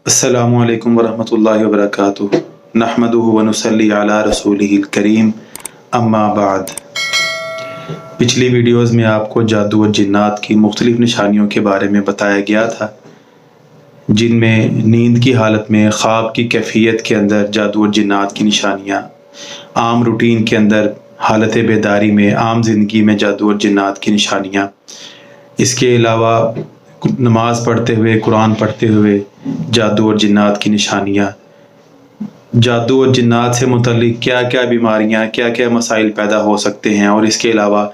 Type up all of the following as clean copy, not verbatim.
अस्सलामु अलैकुम वरहमतुल्लाहि वबरकातुहू नहमदुहु व नुसल्ली अला रसूलिहिल करीम अम्मा बाद। पिछली वीडियोज़ में आपको जादू और जिन्नात की मुख्तलिफ़ निशानियों के बारे में बताया गया था, जिनमें नींद की हालत में ख्वाब की कैफियत के अंदर जादू और जिन्नात की निशानियाँ, आम रूटीन के अंदर हालत बेदारी में आम ज़िंदगी में जादू और जिन्नात की निशानियाँ, इसके अलावा नमाज़ पढ़ते हुए कुरान पढ़ते हुए जादू और जिन्नात की निशानियाँ, जादू और जिन्नात से मुतल्लिक़ क्या क्या बीमारियाँ, क्या क्या मसाइल पैदा हो सकते हैं, और इसके अलावा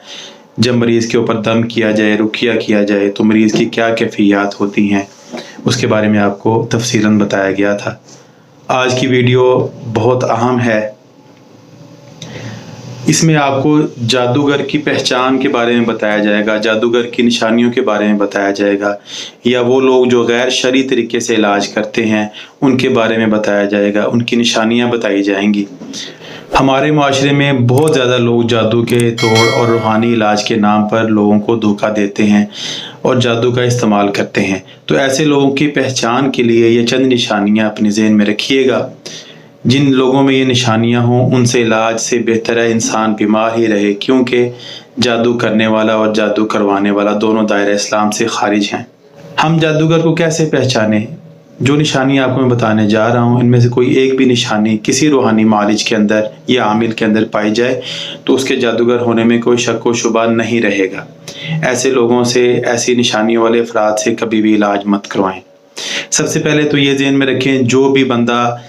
जब मरीज़ के ऊपर दम किया जाए, रुक़िया किया जाए तो मरीज़ की क्या कैफियत होती हैं, उसके बारे में आपको तफ़सीलन बताया गया था। आज की वीडियो बहुत अहम है। इसमें आपको जादूगर की पहचान के बारे में बताया जाएगा, जादूगर की निशानियों के बारे में बताया जाएगा, या वो लोग जो गैर शरई तरीके से इलाज करते हैं उनके बारे में बताया जाएगा, उनकी निशानियां बताई जाएंगी। हमारे माशरे में बहुत ज़्यादा लोग जादू के तोड़ और रूहानी इलाज के नाम पर लोगों को धोखा देते हैं और जादू का इस्तेमाल करते हैं। तो ऐसे लोगों की पहचान के लिए ये चंद निशानियाँ अपने ज़हन में रखिएगा। जिन लोगों में ये निशानियां हों उनसे इलाज से बेहतर है इंसान बीमार ही रहे, क्योंकि जादू करने वाला और जादू करवाने वाला दोनों दायरा इस्लाम से खारिज हैं। हम जादूगर को कैसे पहचानें? जो निशानी आपको मैं बताने जा रहा हूँ, इनमें से कोई एक भी निशानी किसी रूहानी मालिज के अंदर या आमिल के अंदर पाई जाए तो उसके जादूगर होने में कोई शक व शुबा नहीं रहेगा। ऐसे लोगों से, ऐसी निशानियों वाले अफराद से कभी भी इलाज मत करवाएं। सबसे पहले तो ये ज़हन में रखें, जो भी बंदा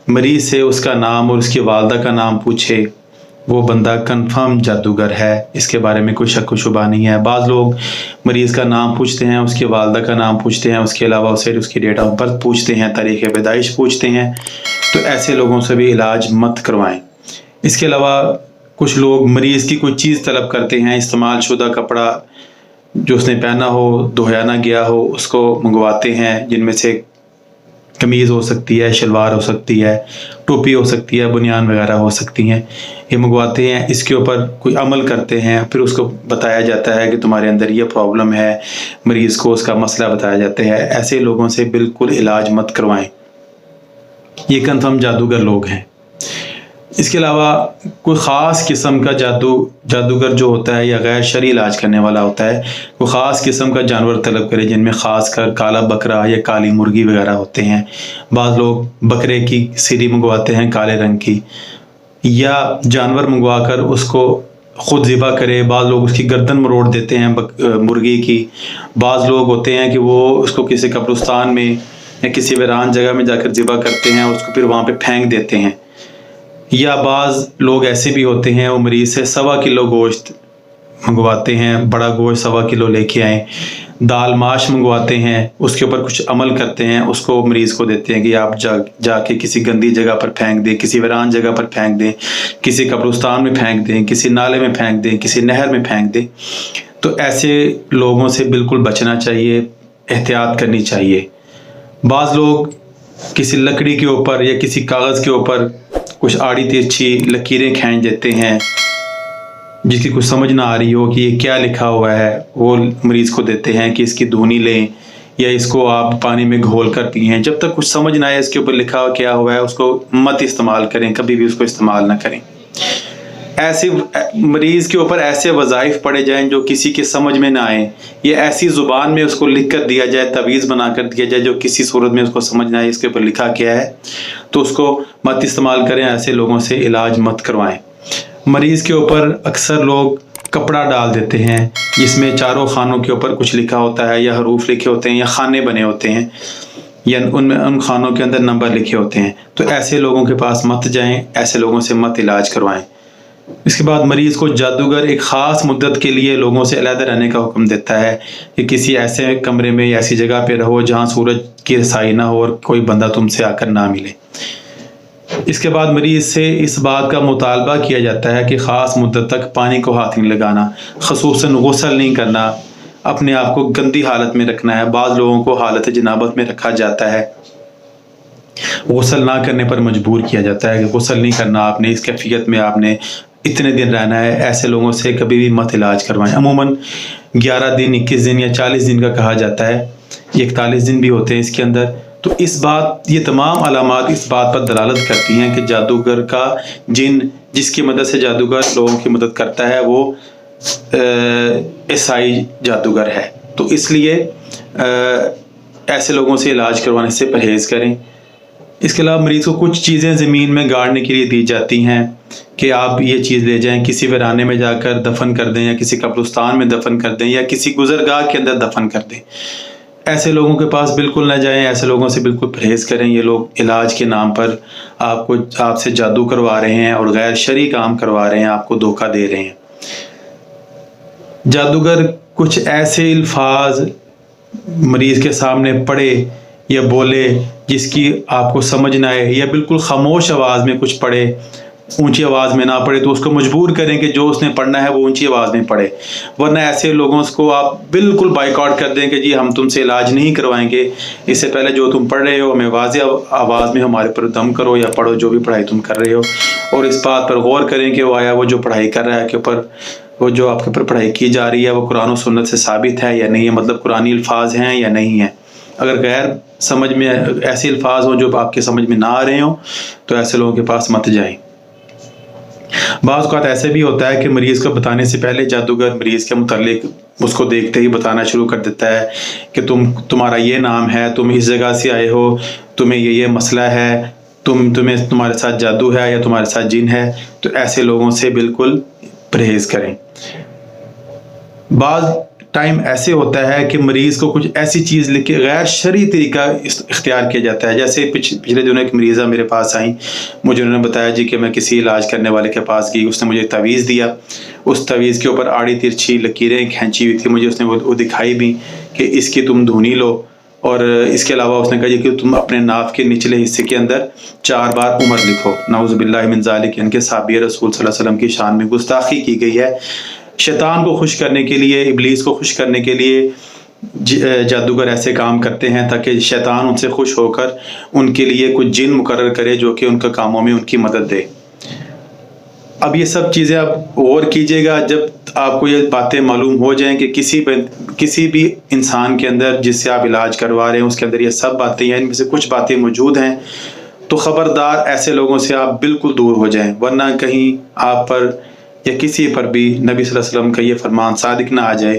मरीज़ से उसका नाम और उसकी वालदा का नाम पूछे वो बंदा कंफर्म जादूगर है, इसके बारे में कोई शक व शुबा नहीं है। बाज़ लोग मरीज़ का नाम पूछते हैं, उसकी वालदा का नाम पूछते हैं, उसके अलावा उससे उसकी डेट ऑफ बर्थ पूछते हैं, तारीख़ पैदाइश पूछते हैं, तो ऐसे लोगों से भी इलाज मत करवाएं। इसके अलावा कुछ लोग मरीज़ की कोई चीज़ तलब करते हैं, इस्तेमाल शुदा कपड़ा जो उसने पहना हो, धोया ना गया हो, उसको मंगवाते हैं, जिनमें से कमीज़ हो सकती है, शलवार हो सकती है, टोपी हो सकती है, बुनियान वगैरह हो सकती हैं, ये मंगवाते हैं। इसके ऊपर कोई अमल करते हैं, फिर उसको बताया जाता है कि तुम्हारे अंदर ये प्रॉब्लम है, मरीज़ को उसका मसला बताया जाता है। ऐसे लोगों से बिल्कुल इलाज मत करवाएं, ये कन्फर्म जादूगर लोग हैं। इसके अलावा कोई ख़ास किस्म का जादूगर जो होता है या गैर शरई इलाज करने वाला होता है, वो ख़ास किस्म का जानवर तलब करे, जिनमें ख़ास कर काला बकरा या काली मुर्गी वगैरह होते हैं। बाज़ लोग बकरे की सिरी मंगवाते हैं काले रंग की, या जानवर मंगवा कर उसको ख़ुद ज़िबा करे। बाज़ लोग उसकी गर्दन मरोड़ देते हैं मुर्गी की। बाज़ लोग होते हैं कि वो उसको किसी कब्रिस्तान में या किसी वीरान जगह में जाकर ज़िबा करते हैं, उसको फिर वहाँ पे फेंक देते हैं। या बाज़ लोग ऐसे भी होते हैं, वो मरीज़ से 1.25 किलो गोश्त मंगवाते हैं, बड़ा गोश्त 1.25 किलो लेके आएँ। दाल माश मंगवाते हैं, उसके ऊपर कुछ अमल करते हैं, उसको मरीज़ को देते हैं कि आप जाके किसी गंदी जगह पर फेंक दें, किसी वीरान जगह पर फेंक दें, किसी कब्रिस्तान में फेंक दें, किसी नाले में फेंक दें, किसी नहर में फेंक दें। तो ऐसे लोगों से बिल्कुल बचना चाहिए, एहतियात करनी चाहिए। बाज़ लोग किसी लकड़ी के ऊपर या किसी कागज़ के ऊपर कुछ आड़ी तिरछी लकीरें खींच देते हैं, जिसकी कुछ समझ ना आ रही हो कि ये क्या लिखा हुआ है, वो मरीज़ को देते हैं कि इसकी धुनी लें या इसको आप पानी में घोल कर पिएं। जब तक कुछ समझ ना आए इसके ऊपर लिखा हुआ क्या हुआ है, उसको मत इस्तेमाल करें, कभी भी उसको इस्तेमाल ना करें। ऐसे मरीज़ के ऊपर ऐसे वज़ाइफ पड़े जाएं जो किसी के समझ में ना आए, ये ऐसी ज़ुबान में उसको लिख कर दिया जाए, तवीज़ बना कर दिया जाए जो किसी सूरत में उसको समझ ना आए इसके ऊपर लिखा क्या है, तो उसको मत इस्तेमाल करें। ऐसे लोगों से इलाज मत करवाएं। मरीज़ के ऊपर अक्सर लोग कपड़ा डाल देते हैं जिसमें चारों खानों के ऊपर कुछ लिखा होता है, या हरूफ लिखे होते हैं, या खाने बने होते हैं, या उन खानों के अंदर नंबर लिखे होते हैं। तो ऐसे लोगों के पास मत जाएं, ऐसे लोगों से मत इलाज करवाएं। इसके बाद मरीज़ को जादूगर एक ख़ास मुद्दत के लिए लोगों से अलग रहने का हुक्म देता है कि किसी ऐसे कमरे में या ऐसी जगह पे रहो जहाँ सूरज की रसाई ना हो और कोई बंदा तुमसे आकर ना मिले। इसके बाद मरीज़ से इस बात का मुतालबा किया जाता है कि ख़ास मुद्दत तक पानी को हाथ नहीं लगाना, ख़ुसूसन गुस्ल नहीं करना, अपने आप को गंदी हालत में रखना है। बाज़ लोगों को हालत जनाबत में रखा जाता है, गुस्ल ना करने पर मजबूर किया जाता है कि गुस्ल नहीं करना आपने, इस कैफियत में आपने इतने दिन रहना है। ऐसे लोगों से कभी भी मत इलाज करवाएं। अमूमन 11 दिन, 21 दिन या 40 दिन का कहा जाता है, 41 दिन भी होते हैं इसके अंदर। تو یہ تمام علامات اس بات پر دلالت کرتی ہیں کہ جادوگر کا جن جس کی مدد سے جادوگر لوگوں کی مدد کرتا ہے وہ عیسائی جادوگر ہے۔ تو اس لیے ایسے لوگوں سے علاج کروانے سے پرہیز کریں۔ اس کے علاوہ مریض کو کچھ چیزیں زمین میں گاڑنے کے لیے دی جاتی ہیں کہ آپ یہ چیز لے جائیں، کسی ویرانے میں جا کر دفن کر دیں، یا کسی قبرستان میں دفن کر دیں، یا کسی گزرگاہ کے اندر دفن کر دیں۔ ایسے لوگوں کے پاس بالکل نہ جائیں، ایسے لوگوں سے بالکل پرہیز کریں۔ یہ لوگ علاج کے نام پر آپ سے جادو کروا رہے ہیں اور غیر شرعی کام کروا رہے ہیں، آپ کو دھوکہ دے رہے ہیں۔ جادوگر کچھ ایسے الفاظ مریض کے سامنے پڑھے یا بولے جس کی آپ کو سمجھ نہ آئے، یا بالکل خاموش آواز میں کچھ پڑھے، اونچی آواز میں نہ پڑھے، تو اس کو مجبور کریں کہ جو اس نے پڑھنا ہے وہ اونچی آواز میں پڑھے، ورنہ ایسے لوگوں کو آپ بالکل بائیکاٹ کر دیں کہ جی ہم تم سے علاج نہیں کروائیں گے، اس سے پہلے جو تم پڑھ رہے ہو ہمیں واضح آواز میں ہمارے پر دم کرو یا پڑھو جو بھی پڑھائی تم کر رہے ہو، اور اس بات پر غور کریں کہ وہ جو پڑھائی کر رہا ہے کے اوپر، وہ جو آپ کے اوپر پڑھائی کی جا رہی ہے وہ قرآن و سنت سے ثابت ہے یا نہیں ہے، مطلب قرآنی الفاظ ہیں یا نہیں ہیں۔ اگر غیر سمجھ میں ایسے الفاظ ہوں جو آپ کے سمجھ میں نہ آ رہے ہوں تو ایسے لوگوں کے پاس مت جائیں۔ بعض اوقات ایسے بھی ہوتا ہے کہ مریض کو بتانے سے پہلے جادوگر مریض کے متعلق اس کو دیکھتے ہی بتانا شروع کر دیتا ہے کہ تمہارا یہ نام ہے، تم اس جگہ سے آئے ہو، تمہیں یہ مسئلہ ہے، تمہارے ساتھ جادو ہے یا تمہارے ساتھ جن ہے۔ تو ایسے لوگوں سے بالکل پرہیز کریں۔ بعض ٹائم ایسے ہوتا ہے کہ مریض کو کچھ ایسی چیز لکھ کے غیر شرعی طریقہ اختیار کیا جاتا ہے۔ جیسے پچھلے دنوں ایک مریضہ میرے پاس آئیں، مجھے انہوں نے بتایا جی کہ میں کسی علاج کرنے والے کے پاس گئی، اس نے مجھے تعویذ دیا، اس تعویذ کے اوپر آڑی ترچھی لکیریں کھینچی ہوئی تھی، مجھے اس نے وہ دکھائی بھی کہ اس کی تم دھونی لو، اور اس کے علاوہ اس نے کہا جی کہ تم اپنے ناف کے نچلے حصے کے اندر 4 بار عمر لکھو۔ نعوذ باللہ من ذالک، ان کے صحابی رسول صلی اللہ علیہ وسلم کی شان میں گستاخی کی گئی ہے۔ شیطان کو خوش کرنے کے لیے، ابلیس کو خوش کرنے کے لیے جادوگر ایسے کام کرتے ہیں تاکہ شیطان ان سے خوش ہو کر ان کے لیے کچھ جن مقرر کرے جو کہ ان کے کاموں میں ان کی مدد دے۔ اب یہ سب چیزیں آپ غور کیجئے گا جب آپ کو یہ باتیں معلوم ہو جائیں کہ کسی بھی انسان کے اندر جس سے آپ علاج کروا رہے ہیں اس کے اندر یہ سب باتیں ہیں، ان میں سے کچھ باتیں موجود ہیں، تو خبردار ایسے لوگوں سے آپ بالکل دور ہو جائیں، ورنہ کہیں آپ پر یا کسی پر بھی نبی صلی اللہ علیہ وسلم کا یہ فرمان صادق نہ آ جائے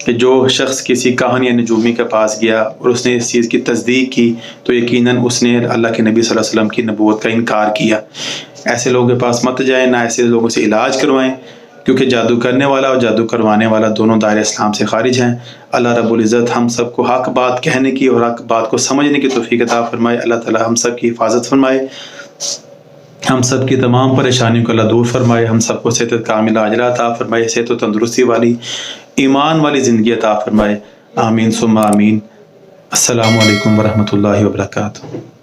کہ جو شخص کسی کاہن یا نجومی کے پاس گیا اور اس نے اس چیز کی تصدیق کی تو یقیناً اس نے اللہ کے نبی صلی اللہ علیہ وسلم کی نبوت کا انکار کیا۔ ایسے لوگوں کے پاس مت جائیں، نہ ایسے لوگوں سے علاج کروائیں، کیونکہ جادو کرنے والا اور جادو کروانے والا دونوں دائرہ اسلام سے خارج ہیں۔ اللہ رب العزت ہم سب کو حق بات کہنے کی اور حق بات کو سمجھنے کی توفیق عطا فرمائے۔ اللہ تعالی ہم سب کی حفاظت فرمائے، ہم سب کی تمام پریشانیوں کو اللہ دور فرمائے، ہم سب کو صحت کاملہ عاجلہ عطا فرمائے، صحت و تندرستی والی ایمان والی زندگی عطا فرمائے۔ آمین ثم آمین۔ السلام علیکم ورحمۃ اللہ وبرکاتہ۔